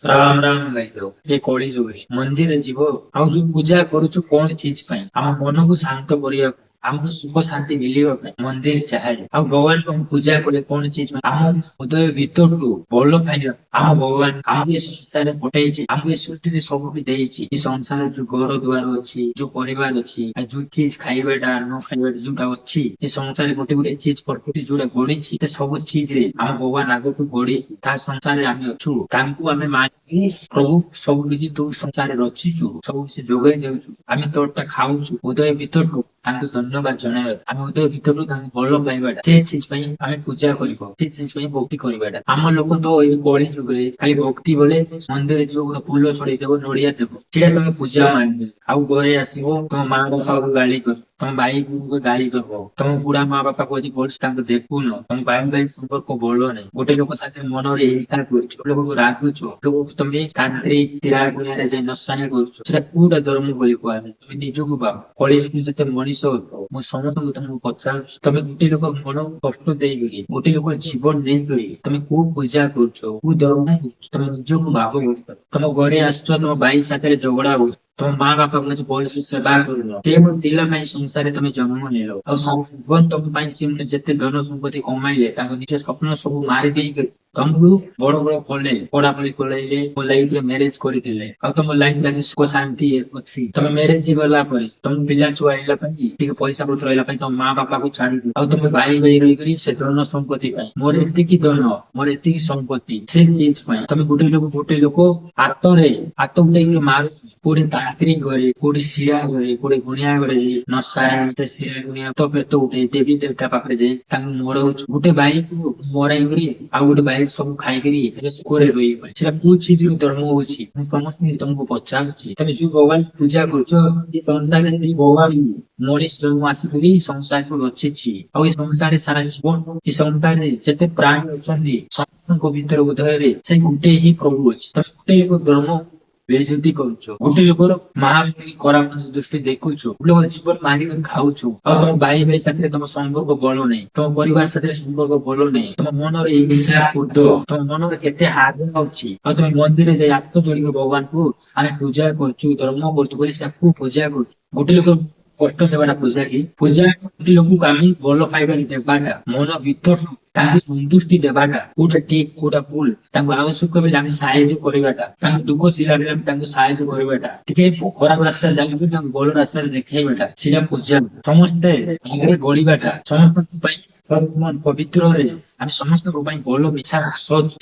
ରାମ ରାମ ଗାଇଲ ଏ କଳି ଯୁଗରେ ମନ୍ଦିର ଯିବ ଆଉ ଯୋଉ ପୂଜା କରୁଛୁ କଣ ଚିଜ ପାଇଁ? ଆମ ମନକୁ ଶାନ୍ତ କରିବାକୁ, ଆମକୁ ସୁଖ ଶାନ୍ତି ମିଳିବା ପାଇଁ ମନ୍ଦିର ଚାହେଁ। ଆଉ ଭଗବାନଙ୍କୁ ଆମେ ପୂଜା କଲେ କଣ ଚିଜ ପାଇଁ? ଆମ ହୃଦୟ ଭିତରକୁ ଭଲ ପାଇବା। ଆମ ଭଗବାନ ଆମକୁ ଏ ସଂସାରରେ ପଠେଇଛି, ଆମକୁ ଏ ସୃଷ୍ଟିରେ ସବୁଠି ଦେଇଛି। ଏ ସଂସାରରେ ଯୋଉ ଘର ଦୁଆର ଅଛି, ଯୋଉ ପରିବାର ଅଛି, ଆଉ ଯୋଉ ଚିଜ ଖାଇବାଟା ନ ଖାଇବାଟା ଯୋଉଟା ଅଛି, ଏ ସଂସାରରେ ଗୋଟେ ଗୋଟେ ଚିଜ ପ୍ରକୃତି ଯୋଉଟା ଗଢିଛି, ସେ ସବୁ ଚିଜରେ ଆମ ଭଗବାନ ଆଗକୁ ଗଢିଛି। ତା ସଂସାରରେ ଆମେ ଅଛୁ, ତାଙ୍କୁ ଆମେ ମାନି ପ୍ରଭୁ ସବୁ କିଛି ତୁ ସଂସାରରେ ରଚିଛୁ, ସବୁ କିଛି ଯୋଗାଇ ଦେଉଛୁ। ଆମେ ତୋରଟା ଖାଉଛୁ ହୃଦୟ ଭିତରକୁ ତାଙ୍କୁ ଧନ୍ୟବାଦ ଜଣାଇବା। ଆମେ ହୃଦୟ ଭିତରକୁ ତାଙ୍କୁ ଭଲ ପାଇବାଟା, ସେ ଚିଜ ପାଇଁ ଆମେ ପୂଜା କରିବ, ସେ ଚିଜ ପାଇଁ ଭକ୍ତି କରିବାଟା। ଆମ ଲୋକ ତ ଏଇ କଳି ଯୁଗରେ ଖାଲି ଭକ୍ତି ବୋଲେ ମନ୍ଦିରରେ ଯିବ, ଗୋଟେ ଫୁଲ ଛଡେଇ ଦେବ, ନଡିଆ ଦେବ, ସେଇଟା ତମେ ପୂଜା ମାନିବ। ଆଉ ଘରେ ଆସିବ, ତମ ମା ବାପାକୁ ଗାଳି କର, ତମ ଭାଇକୁ ଗାଳି ଦବ, ତମ ବୁଢା ମା ବାପା କହୁଛି ଭଲସେ ତାଙ୍କୁ ଦେଖୁନ, ତମ ଭାଇ ଭାଇ ସମ୍ପର୍କ ଭଲ ନାହିଁ। ଗୋଟେ ଲୋକ ସାଥେ ମନରେ ହିଂସା କରୁଛ, ଲୋକକୁ ରାଗୁଛ, ଲୋକକୁ ତମେ କାନ୍ଦି ଚିରା ଗୁଣିଆରେ ଯାଇ ନସାଣି କରୁଛ, ସେଟା କୋଉଟା ଧର୍ମ ବୋଲି କୁହାଯାଏ? ତମେ ନିଜକୁ ଭାବ, କଳି ଯେତେ ମଣିଷ ମୁଁ ସମସ୍ତଙ୍କୁ ତମକୁ ପଚାରୁଛି, ତମେ ଗୋଟେ ଲୋକ ମନକୁ କଷ୍ଟ ଦେଇକରି, ଗୋଟେ ଲୋକ ଜୀବନ ଦେଇକରି ତମେ କୋଉ ପୂଜା କରୁଛ, କୋଉ ଧର୍ମ କରୁଛ? ତମେ ନିଜକୁ ଭାବ। ତମ ଘରେ ଆସୁଛ, ତମ ଭାଇ ସାଥିରେ ଝଗଡା ହଉଛ, ତମ ମା ବାପା କିଛି ଭଲସେ ସେବା କରୁନ, ସେ ପିଲା ପାଇଁ ସଂସାରରେ ତମେ ଜନ୍ମ ନେଲ। ଆଉ ସବୁ ଜୀବନ ତମ ପାଇଁ ସେମାନେ ଯେତେ ଧନ ସମ୍ପତ୍ତି କମାଇଲେ, ତାଙ୍କ ନିଜ ସ୍ୱପ୍ନ ସବୁ ମାରି ଦେଇକରି ତମକୁ ବଡ ବଡ କଲେ, ପଢାପଢି କଲେଇଲେ, ମୋ ଲାଇଫରେ ମ୍ୟାରେଜ କରିଥିଲେ, ଆଉ ତମ ଲାଇଫ ଆଜି ସୁଖ ଶାନ୍ତି ଅଛି। ତମେ ମ୍ୟାରେଜ ଗଲା ପରେ ତମ ପିଲା ଛୁଆ ହେଲା ପାଇଁ, ଟିକେ ପଇସା ପତ୍ର ରହିଲା ପାଇଁ ତମ ମା ବାପାକୁ ଛାଡିକି, ଆଉ ତମେ ଭାଇ ଭାଇ ରହିକରି ସେ ଧନ ସମ୍ପତ୍ତି ପାଇଁ, ମୋର ଏତିକି ଧନ, ମୋର ଏତିକି ସମ୍ପତ୍ତି, ସେ ଜିନିଷ ପାଇଁ ତମେ ଗୋଟେ ଲୋକ ହାତ ଉଠେଇକି ମାରୁଛି। କୋଉଠି ତାନ୍ତ୍ରିକ ଘରେ, କୋଉଠି ଶିରା ଘରେ, କୋଉଠି ଗୁଣିଆ ଘରେ ଯାଇ ନସାଣି ସେ ଶିରା ଗୁଣିଆ ତ ପ୍ରେତ ଉଠେଇ ଦେବୀ ଦେବତା ପାଖରେ ଯାଇ ତାଙ୍କୁ ମରଉଛି। ଗୋଟେ ଭାଇକୁ ମରାଇକରି ଆଉ ଗୋଟେ ଭାଇ ସବୁ ଖାଇକରି ସୁଖରେ ରହିବ, ସେଟା କୋଉ ଚିଜ ଧର୍ମ ହଉଛି? ମୁଁ ସମସ୍ତେ ତମକୁ ପଚାରୁଛି, ତମେ ଯୋଉ ଭଗବାନ ପୂଜା କରୁଛ, ଏ ସଂସାରରେ ସେଇ ଭଗବାନ ମଣିଷ ଜନ୍ମ ଆସିକରି ସଂସାରକୁ ରଚିଛି। ଆଉ ଏ ସଂସାରରେ ସାରା ଜୀବନ, ଏ ସଂସାରରେ ଯେତେ ପ୍ରାଣୀ ଅଛନ୍ତି ସମସ୍ତଙ୍କ ଭିତର ହୃଦୟରେ ସେ ଗୋଟେ ହିଁ ପ୍ରଭୁ ଅଛି। ତମେ ଗୋଟେ ଏକ ଧର୍ମ ବେଇଜ୍ଜତି କରୁଛ, ଗୋଟେ ଲୋକର ମହାବୀର ଖରାପ ଦୃଷ୍ଟି ଦେଖୁଛୁ, ଗୋଟେ ଲୋକ ଜୀବନ ମାରିକି ଖାଉଛୁ। ଆଉ ତମ ଭାଇ ଭାଇ ସାଥିରେ ତମ ସମ୍ପର୍କ ଭଲ ନାହିଁ, ତମ ପରିବାର ସାଥିରେ ସମ୍ପର୍କ ଭଲ ନାହିଁ, ତମ ମନରେ ଏଇ ହିଂସା କ୍ରୋଧ, ତମ ମନରେ କେତେ ହାତ ଅଛି। ଆଉ ତମେ ମନ୍ଦିରରେ ଯାଇ ହାତ ଯୋଡିକି ଭଗବାନଙ୍କୁ ଆମେ ପୂଜା କରୁଛୁ, ଧର୍ମ କରୁଛୁ ବୋଲି ତାକୁ ପୂଜା କରୁଛୁ। ଗୋଟେ ଲୋକ କଷ୍ଟ ଦେବାଟା ପୂଜା କି? ପୂଜା ଗୋଟେ ଲୋକକୁ ଆମେ ଭଲ ପାଇବା ଦେବାଟା, ମନ ଭିତର ତାଙ୍କୁ ସନ୍ତୁଷ୍ଟି ଦେବାଟା, କୋଉଟା ଠିକ କୋଉଟା ଭୁଲ, ତାଙ୍କୁ ଆବଶ୍ୟକ ବେଳେ ଆମେ ସାହାଯ୍ୟ କରିବାଟା, ତାଙ୍କୁ ଦୁଃଖ ଥିଲା ବେଳେ ଆମେ ତାଙ୍କୁ ସାହାଯ୍ୟ କରିବାଟା, ଟିକେ ଖରାପ ରାସ୍ତାରେ ଯାଇକି ତାଙ୍କୁ ଭଲ ରାସ୍ତାରେ ଦେଖେଇବାଟା, ସେଇଟା ପୂଜା। ସମସ୍ତେ ଆଗରେ ଗଢିବାଟା, ସମସ୍ତଙ୍କ ପାଇଁ ପବିତ୍ରରେ ଆମେ ସମସ୍ତଙ୍କ ପାଇଁ ଭଲ ମିଶା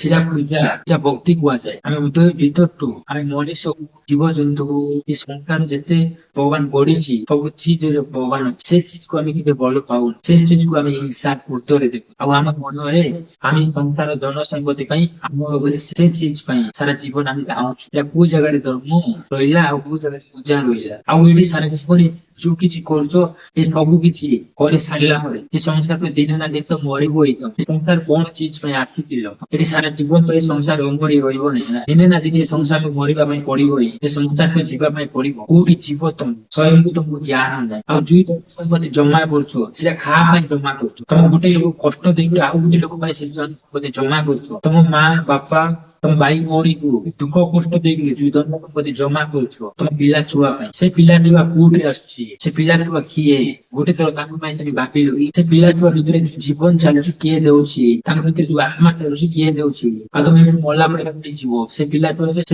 ସେଟା ପୂଜା, ସେଟା ଭକ୍ତି କୁହାଯାଏ। ଆମେ ହୃଦୟ ଭିତରଠୁ ଆମେ ମଣିଷ, ଜୀବଜନ୍ତୁକୁ, ଏ ସଂସାର ଯେତେ ଭଗବାନ ଗଢିଛି, ସବୁ ଚିଜରେ ଭଗବାନ ଅଛି। ସେ ଚିଜକୁ ଆମେ କେବେ ଭଲ ପାଉନୁ, ସେ ଚିଜକୁ ଆମେ ହିଂସା କ୍ରୋଧରେ ଦେଖୁ। ଆଉ ଆମ ମନରେ ଆମେ ସଂସାର ଧନ ସମ୍ପତ୍ତି ପାଇଁ, ଆମ ସେ ଚିଜ ପାଇଁ ସାରା ଜୀବନ ଆମେ ଧାଉଁଛୁ। ଏହା କୋଉ ଜାଗାରେ ଧର୍ମ ରହିଲା, ଆଉ କୋଉ ଜାଗାରେ ପୂଜା ରହିଲା? ଆଉ ଏଠି ସାରା ଜୀବନ ଯୋଉ କିଛି କରୁଛ, ଏ ସବୁ କିଛି କରି ସାରିଲା ପରେ ଏ ସଂସାର ଦିନ ନା ଦିନ ତ ମରିବ ହିଁ। ଏ ସଂସାର କଣ ଚିଜ ପାଇଁ ଆସିଥିଲ? ଏଠି ସାରା ଜୀବନ ତ ଏ ସଂସାର ଅମରି ରହିବ ନାହିଁ ନା, ଦିନେ ନା ଦିନେ ଏ ସଂସାରକୁ ମରିବା ପାଇଁ ପଡିବ ହିଁ। ଏ ସଂସାରକୁ ଯିବା ପାଇଁ ପଡିବ। କୋଉଠି ଯିବ ତମେ? ସ୍ୱୟଂକୁ ତମକୁ ଜ୍ଞାନ ନାହିଁ। ଆଉ ଯୋଉ ସମ୍ପତ୍ତି ଜମା କରୁଛ, ସେଟା ଖାଆ ପାଇଁ ଜମା କରୁଛ। ତମ ଗୋଟେ ଲୋକ କଷ୍ଟ ଦେଇକି ଆଉ ଗୋଟେ ଲୋକ ପାଇଁ ସେ ସମ୍ପତ୍ତି ଜମା କରୁଛ। ତମ ମା ବାପା, ତମ ଭାଇ ଭଉଣୀକୁ ଦୁଃଖ କଷ୍ଟ ଦେଇକି ଯୋଉ ଧନ ସମ୍ପତ୍ତି ଜମା କରୁଛ ତମ ପିଲା ଛୁଆ ପାଇଁ, ସେ ପିଲା ଛୁଆ କୋଉଠି ଆସୁଛି? ସେ ପିଲା ଛୁଆ କିଏ? ଗୋଟେ ଥର ତାଙ୍କ ପାଇଁ ତମେ ଭାବିଲ କି ସେ ପିଲା ଛୁଆ ଭିତରେ ଯୋଉ ଜୀବନ ଚାଲୁଛି କିଏ ଦେଉଛି? ତାଙ୍କ ଭିତରେ ଯୋଉ ଆତ୍ମା ଚାଲୁଛି କିଏ ଦେଉଛି? ଆଉ ତମେ ମଲା ପରେ କୋଉଠି ଯିବ? ସେ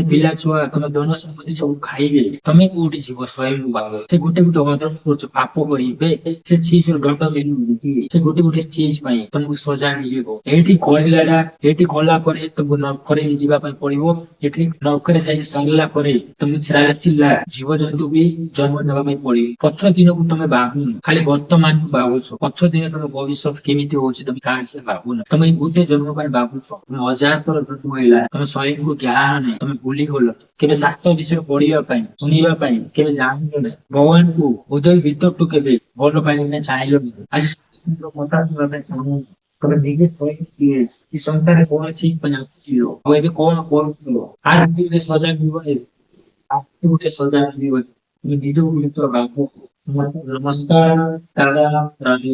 ପିଲା ଛୁଆ ତମ ଧନ ସମ୍ପତ୍ତି ସବୁ ଖାଇବେ, ତମେ କୋଉଠି ଯିବ? ସ୍ୱୟଂ ଭାବ। ସେ ଗୋଟେ ଅଧର୍ମ କରୁଛ, ପାପ କରିବେ, ସେ ଚିଜ ଦଣ୍ଡ ମିଳିବ କି? ସେ ଗୋଟେ ଚିଜ ପାଇଁ ତମକୁ ସଜା ମିଳିବ। ଏଇଠି କରିଲାଟା, ଏଇଠି କଲା ପରେ ତମକୁ ନର୍କରେ ଯିବା ପାଇଁ ପଡିବ। ଏଠି ନର୍କରେ ଯାଇ ସାରିଲା ପରେ ତମକୁ ଚାଲିଲା ଜୀବଜନ୍ତୁ ବି ଜନ୍ମ ନେବା ପାଇଁ ପଡିବ। ପଛ ଦିନକୁ ତମେ ଭାବୁନ, ଖାଲି ବର୍ତ୍ତମାନକୁ ଭାବୁଛ। ପଛ ଦିନ ତମ ଭବିଷ୍ୟତ କେମିତି ହଉଛି ତମେ କାହା ସେ ଭାବୁନ। ତମେ ଏଇ ଗୋଟେ ଜନ୍ମ ପାଇଁ ଭାବୁଛ, ତମେ ହଜାର ଥର ଜନ୍ମ ହେଲା, ତମେ ସ୍ୱୟଂକୁ ଜ୍ଞାନ ନାହିଁ, ତମେ ଭୁଲିଗଲ। କେବେ ଶାସ୍ତ୍ର ବିଷୟ ପଢିବା ପାଇଁ, ଶୁଣିବା ପାଇଁ କେବେ ଜାଣିଲ ନାହିଁ। ଭଗବାନଙ୍କୁ ହୃଦୟ ଭିତରଠୁ କେବେ ଭଲ ପାଇବା ପାଇଁ ଚାହିଁଲ ନାହିଁ। ଆଜି କଥା ଶୁଣିବା ପାଇଁ ଚାହୁଁ, ତମେ ନିଜେ ସ୍ୱୟଂ କିଏ? ଏ ସଂସାରରେ କଣ ଅଛି ପାଇଁ ଆସିଥିଲ, ଆଉ ଏବେ କଣ କରୁଥିଲ? ଆର ଗୋଟେ ସଜାଗ ଜୀବନ, ଆଜି ଗୋଟେ ସଜାଗ ଜୀବନ, তুমি নিজেও কিন্তু ভাবো। নমস্কার, সাদা রাধে।